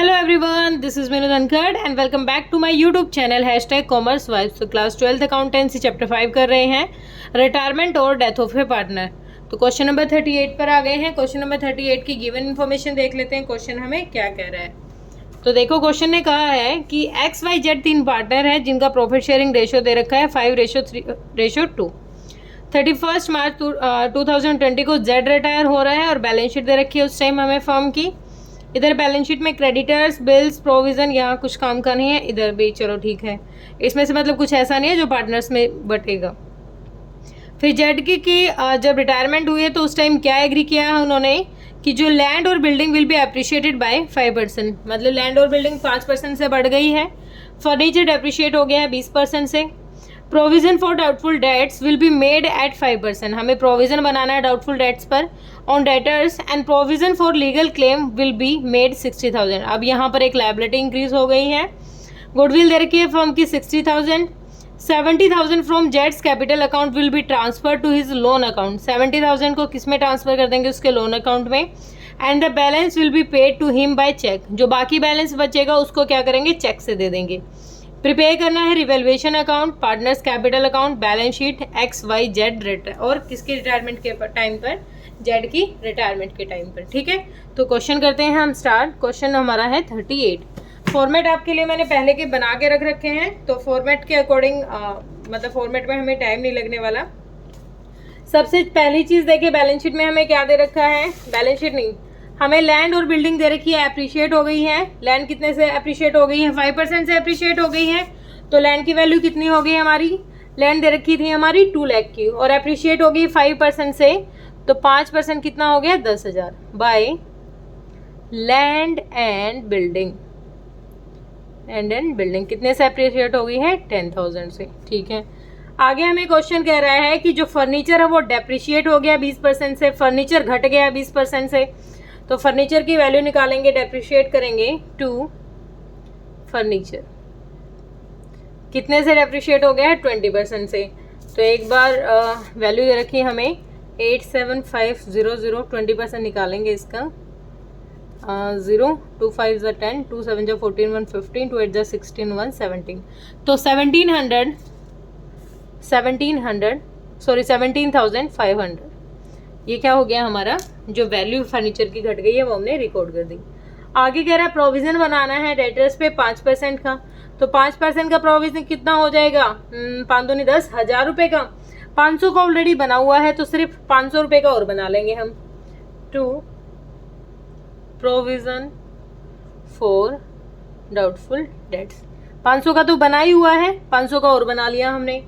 Hello everyone, this is Meenu Dhankhar and welcome back to my YouTube channel commerce vibes. तो class 12th accountancy chapter 5 कर रहे हैं, retirement और death of a partner. तो question number 38 पर आ गए हैं। क्वेश्चन नंबर 38 की गिवन इन्फॉर्मेशन देख लेते हैं, क्वेश्चन हमें क्या कह रहा है। तो देखो, क्वेश्चन ने कहा है कि XYZ 3 पार्टनर है जिनका प्रॉफिट शेयरिंग रेशियो दे रखा है 5:3:2। 31 मार्च 2020 को Z रिटायर हो रहा है और बैलेंस शीट दे रखी है उस टाइम हमें फर्म की। इधर बैलेंस शीट में क्रेडिटर्स, बिल्स, प्रोविजन, यहाँ कुछ काम का नहीं है। इधर भी चलो ठीक है, इसमें से मतलब कुछ ऐसा नहीं है जो पार्टनर्स में बटेगा। फिर जेड की जब रिटायरमेंट हुई है तो उस टाइम क्या एग्री किया है उन्होंने कि जो लैंड और building will be appreciated by 5%, मतलब लैंड और बिल्डिंग 5% से बढ़ गई है। फर्नीचर डेप्रिशिएट हो गया है 20% से। Provision for doubtful dates will be made at 5%, हमें प्रोविजन बनाना है डाउटफुल डेट्स पर on debtors. And provision for legal claim will be made 60,000। अब यहाँ पर एक लायबिलिटी इंक्रीज हो गई है। गुडविल दे रखी है फर्म की 60,000। 70,000 फ्रॉम जेट्स capital account will be transfer to his loan account. 70,000 को किस में ट्रांसफर कर देंगे? उसके लोन अकाउंट में। And the balance will be paid to him by cheque, जो बाकी बैलेंस बचेगा उसको क्या करेंगे? चेक से दे देंगे। प्रिपेयर करना है revaluation account, partners capital account, balance sheet XYZ retire, और किसकी रिटायरमेंट के टाइम पर? जेड की रिटायरमेंट के टाइम पर। ठीक है, तो क्वेश्चन करते हैं हम स्टार्ट। क्वेश्चन हमारा है 38। फॉर्मेट आपके लिए मैंने पहले के बना के रख रखे हैं, तो फॉर्मेट के अकॉर्डिंग मतलब फॉर्मेट में हमें टाइम नहीं लगने वाला। सबसे पहली चीज़ देखिए, बैलेंस शीट में हमें क्या दे रखा है? बैलेंस शीट नहीं, हमें लैंड और बिल्डिंग दे रखी है, अप्रिशिएट हो गई है। लैंड कितने से अप्रिशिएट हो गई है? 5% से अप्रिशिएट हो गई है। तो लैंड की वैल्यू कितनी हो गई हमारी? लैंड दे रखी थी हमारी 2 लाख की, और अप्रिशिएट हो गई 5% से, तो 5% कितना हो गया? 10,000 by land and building. Land and building कितने से अप्रिशिएट हो गई है? 10,000 से। ठीक है, आगे हमें क्वेश्चन कह रहा है कि जो फर्नीचर है वो डेप्रिशिएट हो गया 20% से, फर्नीचर घट गया 20% से। तो फर्नीचर की वैल्यू निकालेंगे, डेप्रिशिएट करेंगे टू फर्नीचर। कितने से डेप्रिशिएट हो गया है? 20% से। तो एक बार वैल्यू दे रखी हमें 87500, 20% निकालेंगे इसका। 0 2 5 ज़ा 10, 2 7 ज़ा 14, 1 15, 2 8 ज़ा 16, 1 17। तो 17,500 ये क्या हो गया हमारा? जो वैल्यू फर्नीचर की घट गई है वो हमने रिकॉर्ड कर दी। आगे कह रहा है प्रोविजन बनाना है डेटर्स पे 5% का। तो 5% का प्रोविजन कितना हो जाएगा? 5 दूनी 10, 1,000 रुपये का। 500 का ऑलरेडी बना हुआ है तो सिर्फ 500 रुपये का और बना लेंगे हम। To provision for doubtful debts, 500 का तो बना ही हुआ है, 500 का और बना लिया हमने।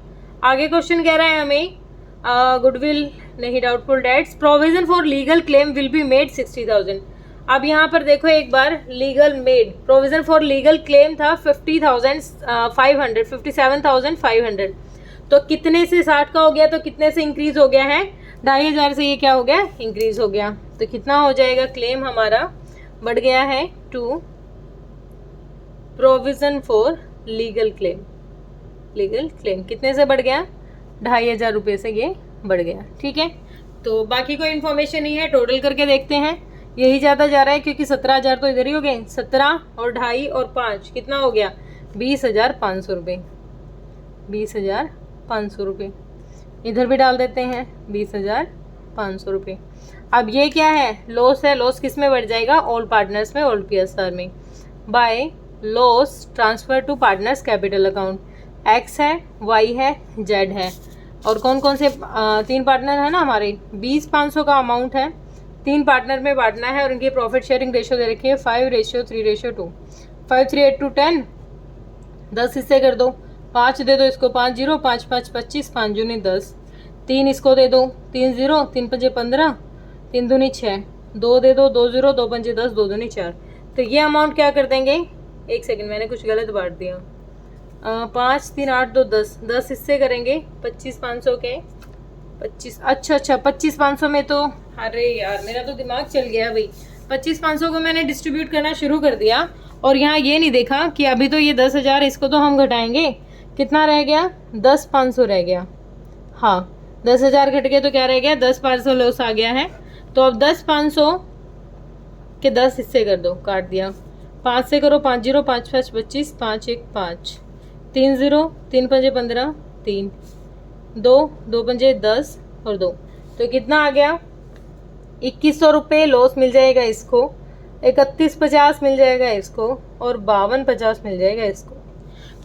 आगे क्वेश्चन कह रहा है हमें गुडविल नहीं, doubtful debts, provision for legal claim will be made 60,000। अब यहाँ पर देखो एक बार, legal made, provision for legal claim था 57,500। तो कितने से 60 का हो गया, तो कितने से इंक्रीज हो गया है? 2,500 से ये क्या हो गया? इंक्रीज हो गया। तो कितना हो जाएगा? क्लेम हमारा बढ़ गया है to provision for legal claim. Legal claim कितने से बढ़ गया? 2,500 रुपये से ये बढ़ गया। ठीक है, तो बाकी कोई इन्फॉर्मेशन नहीं है, टोटल करके देखते हैं। यही ज़्यादा जा रहा है क्योंकि 17,000 तो इधर ही हो गए। 17 और 2.5 और 5 कितना हो गया? 20,500 रुपये। 20,500 रुपये इधर भी डाल देते हैं, 20,500 रुपये। अब ये क्या है? लॉस है। लॉस किस में बढ़ जाएगा? ऑल पार्टनर्स में, ऑल PSR में। By loss transfer to partners capital account. X है, Y है, Z है, और कौन कौन से 3 पार्टनर है ना हमारे। 20,500 का अमाउंट है, 3 पार्टनर में बांटना है, और इनकी प्रॉफिट शेयरिंग रेशियो दे रखी है 5:3:2। 5 3 8 2 10, 10 हिस्से कर दो, 5 दे दो इसको, 5 0, 5 5 25, 5 दूनी 10, 3 इसको दे दो, 3 0, 3 5 15, 3 दूनी 6, 2 दे दो, 2 0, 2 5 10, 2 दूनी 4। तो ये अमाउंट क्या कर देंगे? एक सेकेंड, मैंने कुछ गलत बांट दिया। 5 3 8 2 10, 10 हिस्से करेंगे 25,500 के। 25, अच्छा 25,500 में तो, अरे यार मेरा तो दिमाग चल गया भाई। 25,500 को मैंने डिस्ट्रीब्यूट करना शुरू कर दिया, और यहाँ ये नहीं देखा कि अभी तो ये 10,000, इसको तो हम घटाएंगे। कितना रह गया? 10,500 रह गया। हाँ, 10,000 घट गए तो क्या रह गया? 10,500 लॉस आ गया है। तो अब 10,500 के 10 हिस्से कर दो, काट दिया। 5 से करो, 5 0, 5 5 25, 5 1 5, 3 0, 3 पंजे 15, 3 2 2 पंजे 10 और 2, तो कितना आ गया? 2100 रुपये लॉस मिल जाएगा इसको, 3150 मिल जाएगा इसको, और 5250 मिल जाएगा इसको।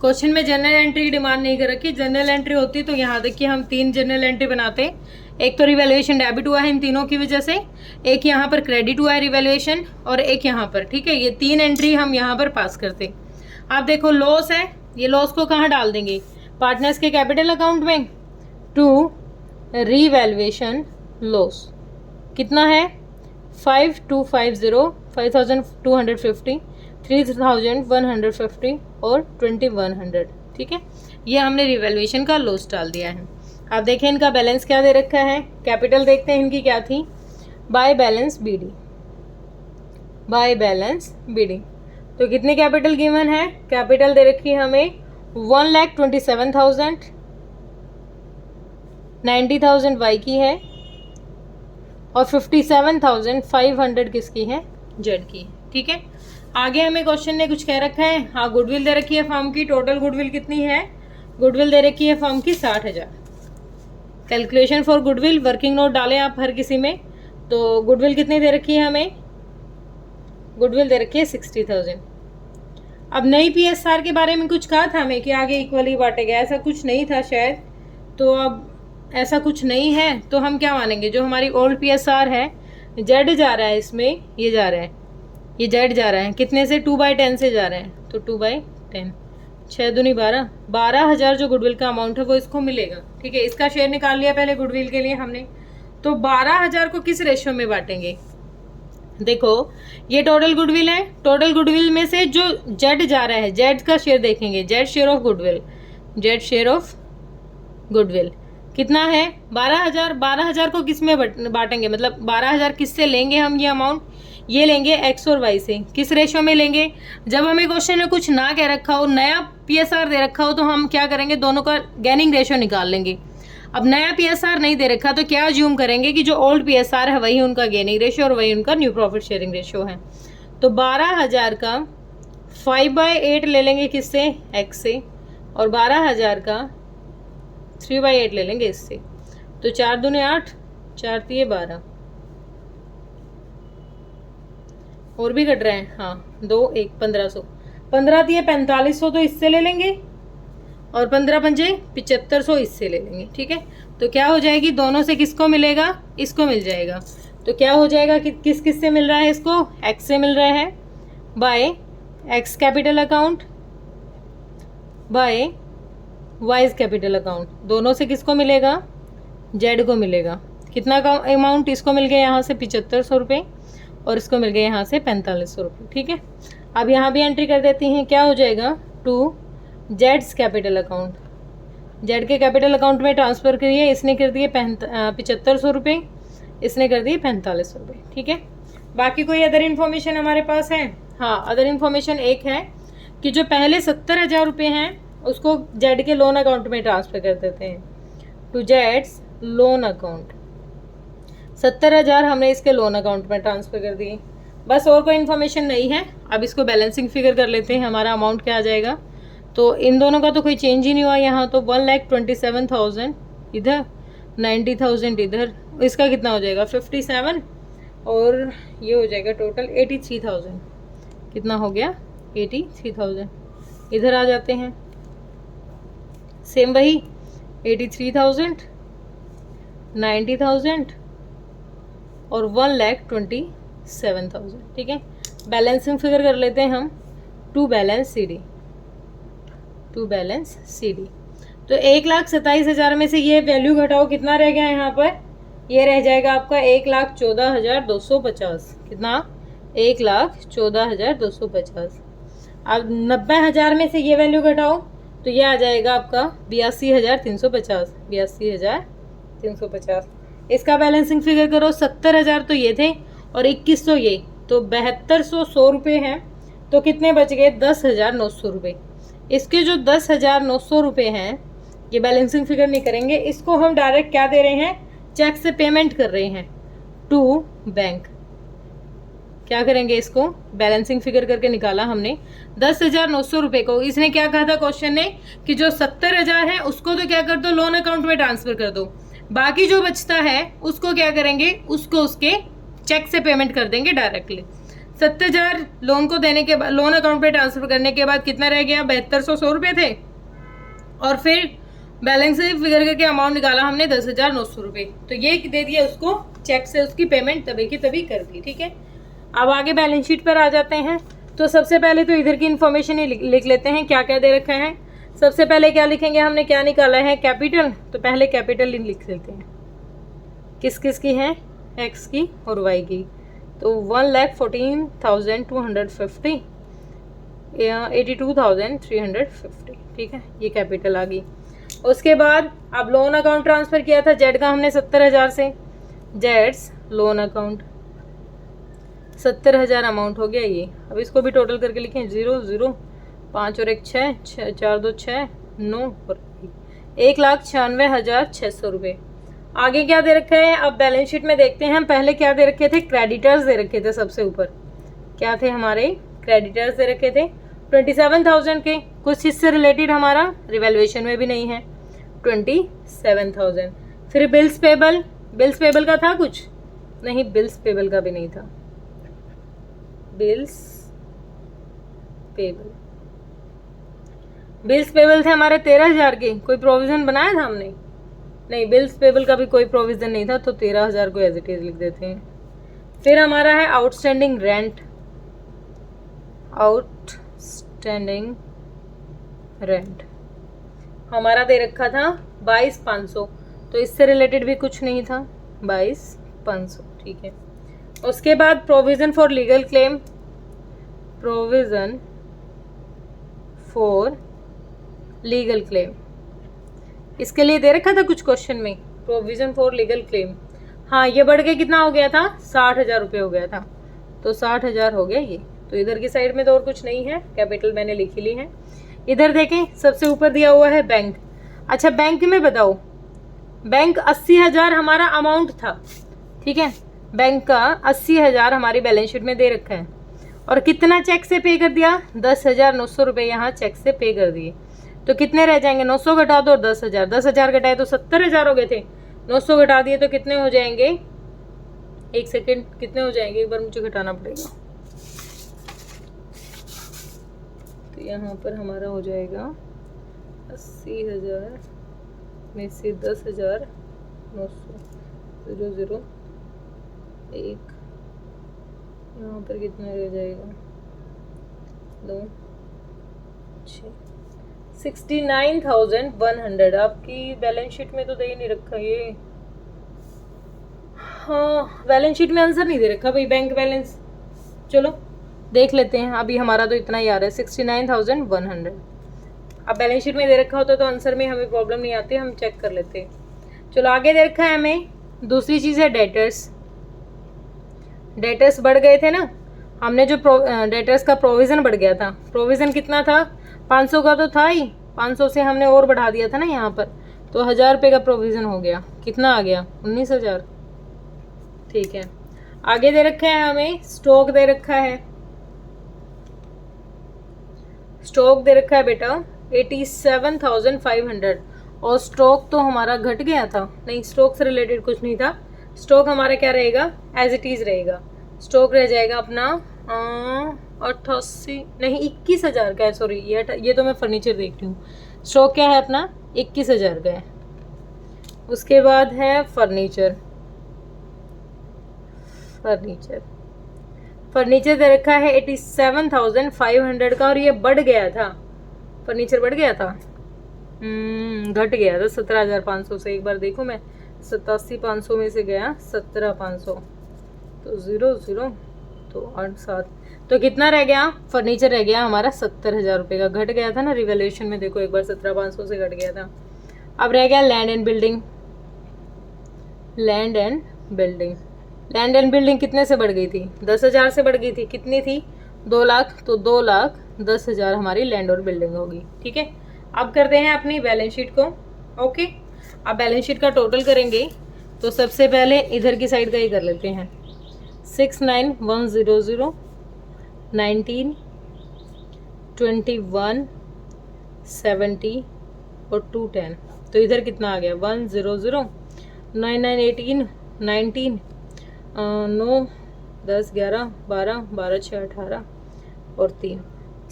क्वेश्चन में जनरल एंट्री की डिमांड नहीं कर रखी। जनरल एंट्री होती तो यहाँ देखिए हम 3 जनरल एंट्री बनाते। एक तो रिवैल्यूएशन डेबिट हुआ है इन तीनों की वजह से, एक यहाँ पर क्रेडिट हुआ है रिवैल्यूएशन, और एक यहाँ पर, ठीक है, ये 3 एंट्री हम यहाँ पर पास करते। आप देखो लॉस है, ये लॉस को कहाँ डाल देंगे? पार्टनर्स के कैपिटल अकाउंट में, टू रिवैल्यूएशन लॉस। कितना है? 5250, 5250, 3150 और 2100, ठीक है, ये हमने रिवैल्यूएशन का लॉस डाल दिया है। अब देखें इनका बैलेंस क्या दे रखा है। कैपिटल देखते हैं इनकी क्या थी, by balance BD, by balance BD. तो कितनी कैपिटल गिवन है? कैपिटल दे रखी है हमें 1,27,000, 90,000 वाई की है, और 57,500 किसकी है? जेड की है, ठीक है। आगे हमें क्वेश्चन ने कुछ कह रखा है, हाँ गुडविल दे रखी है फर्म की। टोटल गुडविल कितनी है? गुडविल दे रखी है फर्म की 60,000। Calculation for goodwill, working note डालें आप हर किसी में। तो गुडविल कितनी दे रखी है हमें? गुडविल दे रखी है 60,000। अब नई पीएसआर के बारे में कुछ कहा था हमें कि आगे इक्वली बांटेगा, ऐसा कुछ नहीं था शायद, तो अब ऐसा कुछ नहीं है तो हम क्या मानेंगे? जो हमारी ओल्ड पीएसआर है, जेड जा रहा है इसमें, ये जा रहा है, ये जेड जा रहा है, कितने से? 2/10 से जा रहे हैं, तो 2/10, 6 दूनी 12, 12,000 जो गुडविल का अमाउंट है वो इसको मिलेगा, ठीक है। इसका शेयर निकाल लिया पहले गुडविल के लिए हमने, तो 12,000 को किस रेशियो में बांटेंगे? देखो ये टोटल गुडविल है, टोटल गुडविल में से जो जेड जा रहा है, जेड का शेयर देखेंगे, Z share of goodwill, Z share of goodwill कितना है? 12,000। 12,000 को किस में बांटेंगे? मतलब 12,000 किससे लेंगे हम ये अमाउंट? ये लेंगे एक्स और वाई से। किस रेशियो में लेंगे? जब हमें क्वेश्चन में कुछ ना कह रखा हो, नया पीएसआर दे रखा हो, तो हम क्या करेंगे? दोनों का गेनिंग रेशियो निकाल लेंगे। अब नया पीएसआर नहीं दे रखा तो क्या अज्यूम करेंगे कि जो ओल्ड पीएसआर है वही उनका गेनिंग रेशियो और वही उनका न्यू प्रॉफिट शेयरिंग रेशियो है। तो 12,000 का 5/8 ले लेंगे किससे? एक्स से, और 12,000 का 3/8 ले लेंगे इससे। तो 4 दूने 8, 4 तिये 12, और भी कट रहे हैं, हाँ 2 1 1500, 15 तिये 4500 तो इससे ले लेंगे, और 15 पंजे 7500 इससे ले लेंगे, ठीक है। तो क्या हो जाएगी? दोनों से किसको मिलेगा? इसको मिल जाएगा। तो क्या हो जाएगा कि किस किस से मिल रहा है इसको? एक्स से मिल रहा है, by X capital account, by Y's capital account. दोनों से किसको मिलेगा? जेड को मिलेगा। कितना का अमाउंट इसको मिल गया? यहाँ से 7500 रुपये, और इसको मिल गया यहाँ से 4500 रुपये, ठीक है। अब यहाँ भी एंट्री कर देती हैं, क्या हो जाएगा? टू जेड्स कैपिटल अकाउंट, जेड के कैपिटल अकाउंट में ट्रांसफ़र करिए। इसने कर दिए 7500 रुपये, इसने कर दिए 4500 रुपये, ठीक है। बाकी कोई अदर इन्फॉर्मेशन हमारे पास है? हाँ, अदर इन्फॉर्मेशन एक है कि जो पहले 70,000 रुपये हैं उसको जेड के लोन अकाउंट में ट्रांसफ़र कर देते हैं, टू जेड्स लोन अकाउंट। 70,000 हमने इसके लोन अकाउंट में ट्रांसफ़र कर दिए, बस और कोई इन्फॉर्मेशन नहीं है। अब इसको बैलेंसिंग फिगर कर लेते हैं, हमारा अमाउंट क्या आ जाएगा। तो इन दोनों का तो कोई चेंज ही नहीं हुआ यहाँ, तो 1,27,000 इधर, 90,000 इधर, इसका कितना हो जाएगा? 57, और ये हो जाएगा टोटल 83,000। कितना हो गया? 83,000। इधर आ जाते हैं, सेम वही 83,000, 90,000 और 1,27,000, ठीक है। बैलेंसिंग फिगर कर लेते हैं हम, to balance C D, to balance C D. तो 1,27,000 में से ये वैल्यू घटाओ, कितना रह गया यहाँ पर? ये रह जाएगा आपका 1,14,250। कितना? 1,14,250। अब 90,000 में से ये वैल्यू घटाओ तो ये आ जाएगा आपका 82,350, 82,350। इसका बैलेंसिंग फिगर करो, 70,000 तो ये थे और 2100 ये, तो 7200 रुपये हैं। तो कितने बच गए? 10,900 रुपये। इसके जो 10,900 रुपये हैं ये बैलेंसिंग फिगर नहीं करेंगे, इसको हम डायरेक्ट क्या दे रहे हैं? चेक से पेमेंट कर रहे हैं टू बैंक। क्या करेंगे, इसको बैलेंसिंग फिगर करके निकाला हमने 10,900 रुपये को। इसने क्या कहा था क्वेश्चन ने कि जो 70,000 है उसको तो क्या कर दो, लोन अकाउंट में ट्रांसफर कर दो, बाकी जो बचता है उसको क्या करेंगे, उसको उसके चेक से पेमेंट कर देंगे डायरेक्टली। 70,000 लोन को देने के बाद, लोन अकाउंट पे ट्रांसफर करने के बाद कितना रह गया, 7200 रुपये थे, और फिर बैलेंस फिगर करके अमाउंट निकाला हमने 10,900 रुपये। तो ये दे दिया उसको, चेक से उसकी पेमेंट तभी की तभी कर दी। ठीक है, अब आगे बैलेंस शीट पर आ जाते हैं। तो सबसे पहले तो इधर की इन्फॉर्मेशन ही लिख लेते हैं, क्या क्या दे रखा है। सबसे पहले क्या लिखेंगे, हमने क्या निकाला है, कैपिटल, तो पहले कैपिटल लिख लेते हैं। किस किस की है, एक्स की और वाई की। तो 1,14,250, 82,350। ठीक है, ये कैपिटल आ गई। उसके बाद अब लोन अकाउंट ट्रांसफ़र किया था जेड का हमने 70,000 से, जेड्स लोन अकाउंट 70,000 अमाउंट हो गया ये। अब इसको भी टोटल करके लिखें, 0 0 5 और 1 6 6 4 2 6 9 और 1,96,600 रुपये। आगे क्या दे रखा है, अब बैलेंस शीट में देखते हैं हम। पहले क्या दे रखे थे, क्रेडिटर्स दे रखे थे। सबसे ऊपर क्या थे हमारे, क्रेडिटर्स दे रखे थे 27,000 के। कुछ इससे रिलेटेड हमारा रिवैल्यूएशन में भी नहीं है, 27,000। फिर बिल्स पेबल, बिल्स पेबल का था कुछ नहीं, बिल्स पेबल का भी नहीं था। बिल्स पेबल, बिल्स पेबल थे हमारे 13,000 के। कोई प्रोविजन बनाया था हमने, नहीं, बिल्स पेबल का भी कोई प्रोविजन नहीं था, तो 13,000 को एज इट इज लिख देते हैं। फिर हमारा है आउटस्टैंडिंग रेंट, आउटस्टैंडिंग रेंट हमारा दे रखा था 22,500, तो इससे रिलेटेड भी कुछ नहीं था, 22,500। ठीक है, उसके बाद provision for legal claim, provision for legal claim, इसके लिए दे रखा था कुछ क्वेश्चन में, प्रोविजन फॉर लीगल क्लेम। हाँ, ये बढ़ के कितना हो गया था, 60,000 रुपये हो गया था, तो 60,000 हो गया ये। तो इधर की साइड में तो और कुछ नहीं है, कैपिटल मैंने लिख ही ली है। इधर देखें, सबसे ऊपर दिया हुआ है बैंक। अच्छा, बैंक में बताओ, बैंक 80,000 हमारा अमाउंट था। ठीक है, बैंक का 80,000 हमारी बैलेंस शीट में दे रखा है, और कितना चेक से पे कर दिया, 10,900 रुपये यहाँ चेक से पे कर दिए। तो कितने रह जाएंगे, 900 घटा दो और 10,000, 10,000 घटाए तो 70,000 हो गए थे, 900 घटा दिए तो कितने हो जाएंगे, एक सेकेंड, कितने हो जाएंगे, एक बार मुझे घटाना पड़ेगा। तो यहाँ पर हमारा हो जाएगा 80,000 में से 10,900, 0 0 1, यहाँ पर कितना रह जाएगा, 2 6, 69,100। आपकी बैलेंस शीट में तो दे ही नहीं रखा ये, हाँ, बैलेंस शीट में आंसर नहीं दे रखा भाई, बैंक बैलेंस। चलो देख लेते हैं, अभी हमारा तो इतना ही आ रहा है, 69,100। अब बैलेंस शीट में दे रखा होता तो आंसर में हमें प्रॉब्लम नहीं आती, हम चेक कर लेते हैं। चलो आगे दे रखा है हमें, दूसरी चीज़ है डेटर्स। डेटर्स बढ़ गए थे ना, हमने जो डेटर्स का प्रोविज़न बढ़ गया था। प्रोविज़न कितना था, 500 का तो था ही, 500 से हमने और बढ़ा दिया था ना यहाँ पर, तो 1,000 रुपये का प्रोविज़न हो गया। कितना आ गया, 19,000। ठीक है, आगे दे रखा है हमें स्टॉक दे रखा है। स्टॉक दे रखा है बेटा 87,500, और स्टॉक तो हमारा घट गया था, नहीं, स्टॉक से रिलेटेड कुछ नहीं था। स्टॉक हमारा क्या रहेगा, एज इट इज़ रहेगा। स्टॉक रह जाएगा अपना 88 नहीं 21,000 का है, सॉरी, ये तो मैं फर्नीचर देख रही हूँ। स्टॉक क्या है अपना, 21,000 का है। उसके बाद है फर्नीचर, फर्नीचर दे रखा है 87,500 का, और ये बढ़ गया था, फर्नीचर बढ़ गया था, घट गया था 17,500 से। एक बार देखो मैं, 87,500 में से गया 17,500, तो 0 0 तो 8 7, तो कितना रह गया, फर्नीचर रह गया हमारा 70,000 रुपये का। घट गया था ना रिवैल्यूएशन में, देखो एक बार 17,500 से घट गया था। अब रह गया land and building. Land and building, land and building कितने से बढ़ गई थी, 10,000 से बढ़ गई थी। कितनी थी, 2 लाख, तो 2,10,000 हमारी लैंड और बिल्डिंग होगी। ठीक है, अब करते हैं अपनी बैलेंस शीट को। ओके, अब बैलेंस शीट का टोटल करेंगे, तो सबसे पहले इधर की साइड का ही कर लेते हैं। 69,100, 19, 21, 70 और 210। तो इधर कितना आ गया 100, 99, 18, 19, 9, 10, 11, 12, 12, 6, 18 और 3,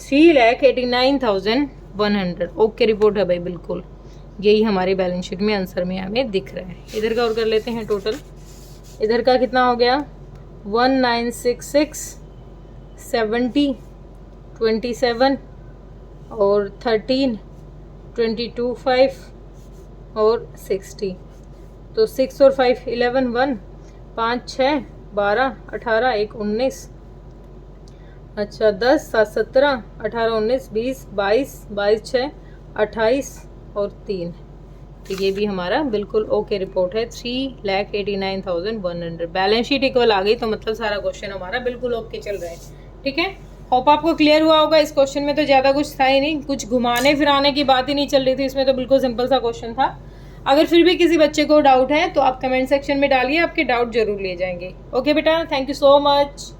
3,89,100। ओके रिपोर्ट है भाई, बिल्कुल यही हमारी बैलेंस शीट में आंसर में हमें दिख रहा है। इधर का और कर लेते हैं टोटल। इधर का कितना हो गया 1966, 70, 27 और 13, 22, 5 और 60। तो 6 और 5 11, 1, 5, 6, 12, 18, 1, 19, अच्छा 10, 7, 17, 18, 19, 20, 22, 22, 6, 28 और 3। तो ये भी हमारा बिल्कुल ओके रिपोर्ट है। 3,89,100 बैलेंस शीट इक्वल आ गई, तो मतलब सारा क्वेश्चन हमारा बिल्कुल ओके चल रहा है। ठीक है, होप आपको क्लियर हुआ होगा। इस क्वेश्चन में तो ज़्यादा कुछ था ही नहीं, कुछ घुमाने फिराने की बात ही नहीं चल रही थी इसमें, तो बिल्कुल सिंपल सा क्वेश्चन था। अगर फिर भी किसी बच्चे को डाउट है तो आप कमेंट सेक्शन में डालिए, आपके डाउट जरूर लिए जाएंगे। ओके बेटा, थैंक यू सो मच।